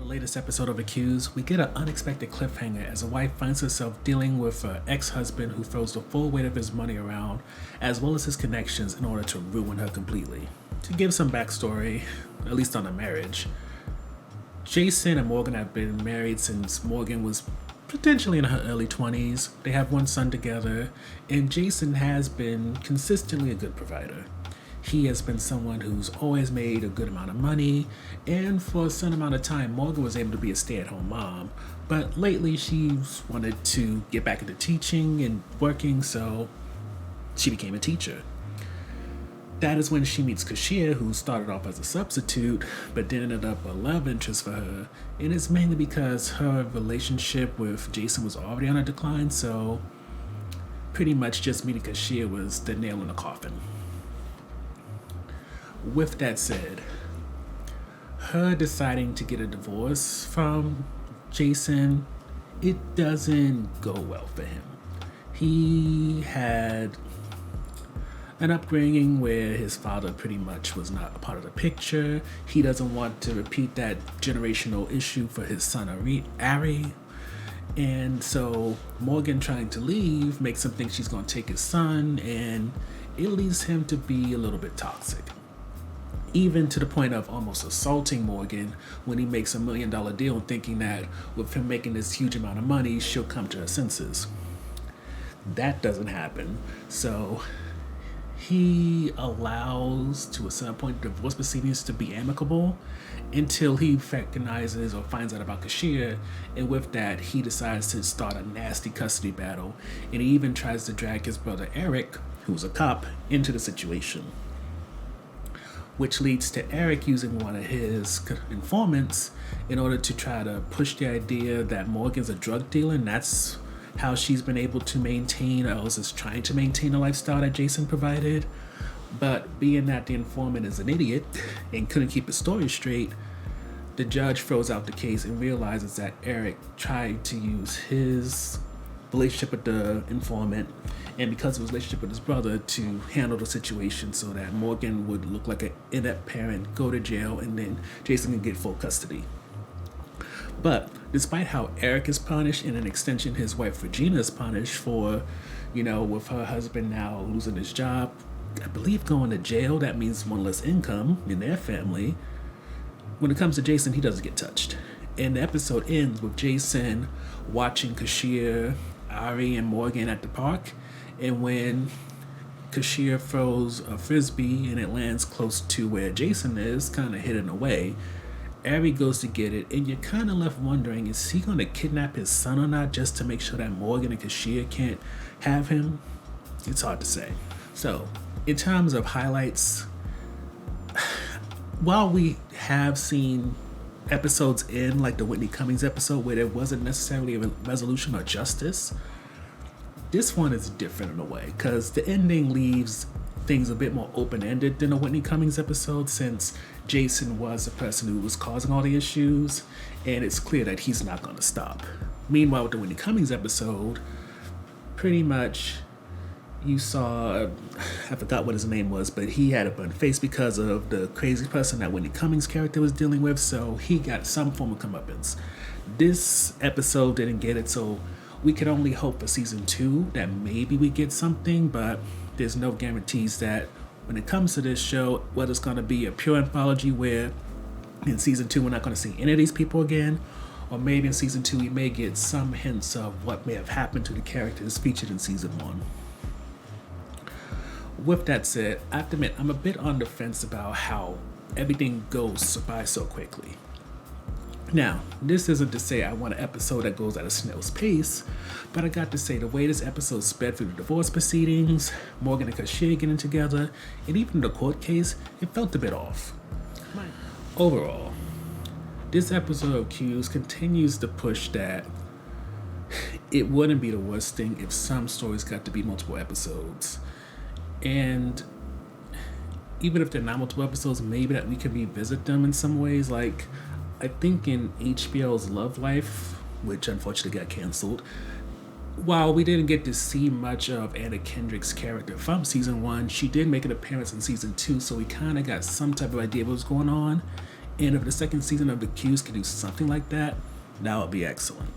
the latest episode of Accused, we get an unexpected cliffhanger as a wife finds herself dealing with her ex-husband who throws the full weight of his money around, as well as his connections, in order to ruin her completely. To give some backstory, at least on the marriage, Jason and Morgan have been married since Morgan was potentially in her early 20s. They have one son together, and Jason has been consistently a good provider. He has been someone who's always made a good amount of money, and for a certain amount of time, Morgan was able to be a stay-at-home mom. But lately, she's wanted to get back into teaching and working, so she became a teacher. That is when she meets Kashia, who started off as a substitute, but then ended up a love interest for her. And it's mainly because her relationship with Jason was already on a decline, so pretty much just meeting Kashia was the nail in the coffin. With that said, her deciding to get a divorce from Jason, it doesn't go well for him. He had an upbringing where his father pretty much was not a part of the picture. He doesn't want to repeat that generational issue for his son Ari. And so Morgan trying to leave makes him think she's going to take his son, and it leads him to be a little bit toxic. Even to the point of almost assaulting Morgan when he makes $1 million deal, thinking that with him making this huge amount of money, she'll come to her senses. That doesn't happen. So he allows, to a certain point, divorce proceedings to be amicable until he recognizes or finds out about Kashia, and with that, he decides to start a nasty custody battle, and he even tries to drag his brother Eric, who's a cop, into the situation. Which leads to Eric using one of his informants in order to try to push the idea that Morgan's a drug dealer, and that's how she's been able to maintain, or else is trying to maintain, a lifestyle that Jason provided. But being that the informant is an idiot and couldn't keep his story straight, the judge throws out the case and realizes that Eric tried to use his relationship with the informant, and because of his relationship with his brother, to handle the situation so that Morgan would look like an inept parent, go to jail, and then Jason can get full custody. But despite how Eric is punished, and an extension his wife Regina is punished for, with her husband now losing his job, I believe going to jail, that means one less income in their family. When it comes to Jason, he doesn't get touched. And the episode ends with Jason watching Kashia, Ari, and Morgan at the park, and when Kashia throws a frisbee and it lands close to where Jason is, kind of hidden away, Ari goes to get it, and you're kind of left wondering, is he going to kidnap his son or not, just to make sure that Morgan and Kashia can't have him? It's hard to say. So, in terms of highlights, while we have seen episodes end, like the Whitney Cummings episode, where there wasn't necessarily a resolution or justice, this one is different in a way, because the ending leaves things a bit more open-ended than the Whitney Cummings episode, since Jason was the person who was causing all the issues, and it's clear that he's not going to stop. Meanwhile, with the Whitney Cummings episode, pretty much you saw, I forgot what his name was, but he had a burnt face because of the crazy person that Whitney Cummings' character was dealing with, so he got some form of comeuppance. This episode didn't get it, so we can only hope for season 2 that maybe we get something, but there's no guarantees that when it comes to this show, whether it's going to be a pure anthology where in season 2 we're not going to see any of these people again, or maybe in season 2 we may get some hints of what may have happened to the characters featured in season 1. With that said, I have to admit, I'm a bit on the fence about how everything goes by so quickly. Now, this isn't to say I want an episode that goes at a snail's pace, but I got to say the way this episode sped through the divorce proceedings, Morgan and Kashia getting together, and even the court case, it felt a bit off. Overall, this episode of Accused continues to push that it wouldn't be the worst thing if some stories got to be multiple episodes. And even if they're not multiple episodes, maybe that we can revisit them in some ways. Like, I think in HBO's Love Life, which unfortunately got canceled, while we didn't get to see much of Anna Kendrick's character from season 1, she did make an appearance in season 2, so we kind of got some type of idea of what was going on. And if the second season of The Accused can do something like that, that would be excellent.